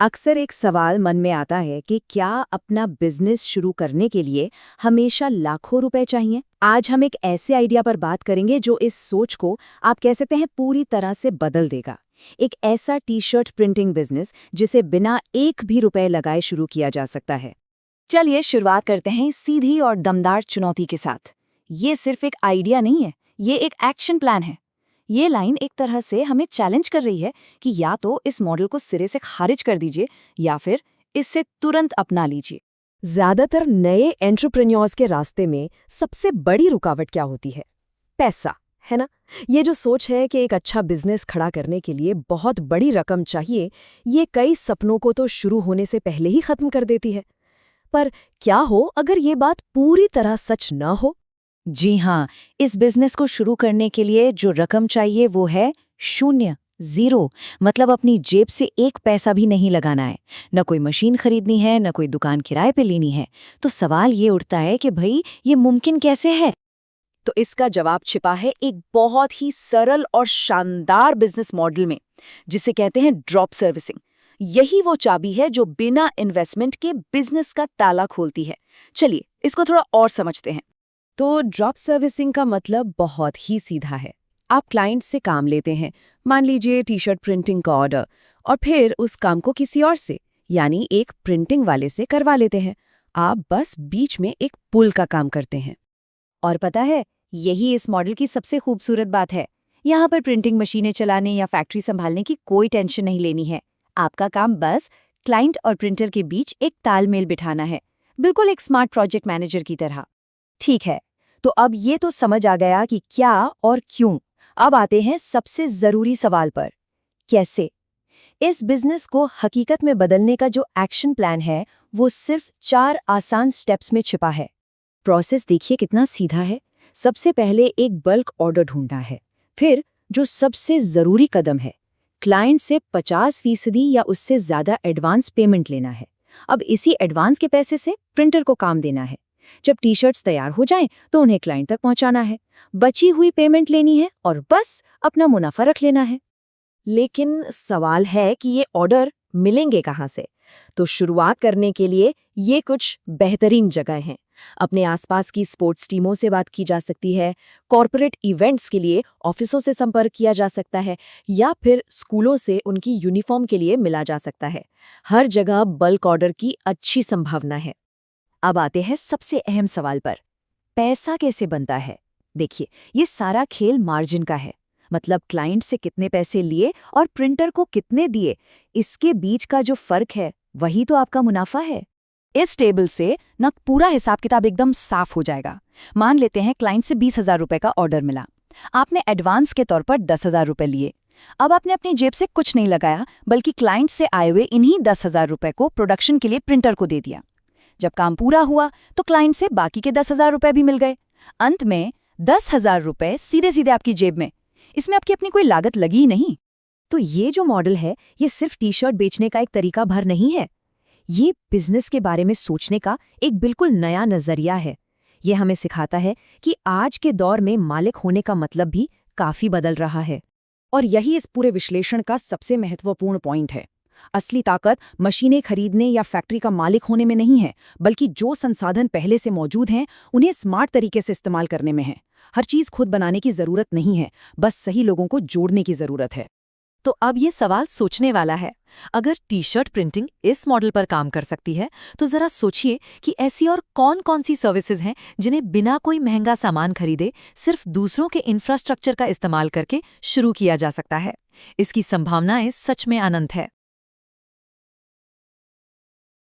अक्सर एक सवाल मन में आता है कि क्या अपना बिजनेस शुरू करने के लिए हमेशा लाखों रुपए चाहिए। आज हम एक ऐसे आइडिया पर बात करेंगे जो इस सोच को आप कह सकते हैं पूरी तरह से बदल देगा। एक ऐसा टी शर्ट प्रिंटिंग बिजनेस जिसे बिना एक भी रुपए लगाए शुरू किया जा सकता है। चलिए शुरुआत करते हैं सीधी और दमदार चुनौती के साथ। ये सिर्फ एक आइडिया नहीं है, ये एक एक्शन प्लान है। ये लाइन एक तरह से हमें चैलेंज कर रही है कि या तो इस मॉडल को सिरे से खारिज कर दीजिए या फिर इससे तुरंत अपना लीजिए। ज्यादातर नए एंटरप्रेन्योर्स के रास्ते में सबसे बड़ी रुकावट क्या होती है? पैसा, है ना? ये जो सोच है कि एक अच्छा बिजनेस खड़ा करने के लिए बहुत बड़ी रकम चाहिए, ये कई सपनों को तो शुरू होने से पहले ही खत्म कर देती है। पर क्या हो अगर ये बात पूरी तरह सच न हो? जी हाँ, इस बिजनेस को शुरू करने के लिए जो रकम चाहिए वो है शून्य, जीरो। मतलब अपनी जेब से एक पैसा भी नहीं लगाना है, न कोई मशीन खरीदनी है, न कोई दुकान किराए पे लेनी है। तो सवाल ये उठता है कि भाई ये मुमकिन कैसे है? तो इसका जवाब छिपा है एक बहुत ही सरल और शानदार बिजनेस मॉडल में, जिसे कहते हैं ड्रॉप सर्विसिंग। यही वो चाबी है जो बिना इन्वेस्टमेंट के बिजनेस का ताला खोलती है। चलिए इसको थोड़ा और समझते हैं। तो ड्रॉप सर्विसिंग का मतलब बहुत ही सीधा है। आप क्लाइंट से काम लेते हैं, मान लीजिए टी शर्ट प्रिंटिंग का ऑर्डर, और फिर उस काम को किसी और से, यानी एक प्रिंटिंग वाले से करवा लेते हैं। आप बस बीच में एक पुल का काम करते हैं। और पता है, यही इस मॉडल की सबसे खूबसूरत बात है। यहाँ पर प्रिंटिंग मशीनें चलाने या फैक्ट्री संभालने की कोई टेंशन नहीं लेनी है। आपका काम बस क्लाइंट और प्रिंटर के बीच एक तालमेल बिठाना है, बिल्कुल एक स्मार्ट प्रोजेक्ट मैनेजर की तरह। ठीक है, तो अब ये तो समझ आ गया कि क्या और क्यों। अब आते हैं सबसे जरूरी सवाल पर, कैसे? इस बिजनेस को हकीकत में बदलने का जो एक्शन प्लान है वो सिर्फ 4 आसान स्टेप्स में छिपा है। प्रोसेस देखिए कितना सीधा है। सबसे पहले एक बल्क ऑर्डर ढूंढना है। फिर जो सबसे जरूरी कदम है, क्लाइंट से 50% या उससे ज्यादा एडवांस पेमेंट लेना है। अब इसी एडवांस के पैसे से प्रिंटर को काम देना है। जब टी शर्ट्स तैयार हो जाएं तो उन्हें क्लाइंट तक पहुंचाना है। बची हुई पेमेंट लेनी है और बस अपना मुनाफा रख लेना है। लेकिन सवाल है कि ये ऑर्डर मिलेंगे कहाँ से? तो शुरुआत करने के लिए ये कुछ बेहतरीन जगह हैं। अपने आसपास की स्पोर्ट्स टीमों से बात की जा सकती है, कॉर्पोरेट इवेंट्स के लिए ऑफिसों से संपर्क किया जा सकता है, या फिर स्कूलों से उनकी यूनिफॉर्म के लिए मिला जा सकता है। हर जगह बल्क ऑर्डर की अच्छी संभावना है। अब आते हैं सबसे अहम सवाल पर, पैसा कैसे बनता है? देखिए, ये सारा खेल मार्जिन का है। मतलब क्लाइंट से कितने पैसे लिए और प्रिंटर को कितने दिए, इसके बीच का जो फर्क है वही तो आपका मुनाफा है। इस टेबल से न पूरा हिसाब किताब एकदम साफ हो जाएगा। मान लेते हैं क्लाइंट से 20,000 रुपए का ऑर्डर मिला। आपने एडवांस के तौर पर 10,000 रुपए लिए। अब आपने अपनी जेब से कुछ नहीं लगाया, बल्कि क्लाइंट से आए हुए इन्हीं 10,000 रुपए को प्रोडक्शन के लिए प्रिंटर को दे दिया। जब काम पूरा हुआ तो क्लाइंट से बाकी के 10,000 रुपए भी मिल गए। अंत में 10,000 रुपए सीधे सीधे आपकी जेब में। इसमें आपकी अपनी कोई लागत लगी ही नहीं। तो ये जो मॉडल है, ये सिर्फ टी शर्ट बेचने का एक तरीका भर नहीं है। ये बिजनेस के बारे में सोचने का एक बिल्कुल नया नजरिया है। ये हमें सिखाता है कि आज के दौर में मालिक होने का मतलब भी काफी बदल रहा है। और यही इस पूरे विश्लेषण का सबसे महत्वपूर्ण पॉइंट है। असली ताकत मशीनें खरीदने या फैक्ट्री का मालिक होने में नहीं है, बल्कि जो संसाधन पहले से मौजूद हैं उन्हें स्मार्ट तरीके से इस्तेमाल करने में है। हर चीज खुद बनाने की जरूरत नहीं है, बस सही लोगों को जोड़ने की जरूरत है। तो अब ये सवाल सोचने वाला है, अगर टी शर्ट प्रिंटिंग इस मॉडल पर काम कर सकती है, तो जरा सोचिए कि ऐसी और कौन कौन सी सर्विसेज हैं जिन्हें बिना कोई महंगा सामान खरीदे सिर्फ दूसरों के इंफ्रास्ट्रक्चर का इस्तेमाल करके शुरू किया जा सकता है। इसकी संभावनाएं सच में अनंत है।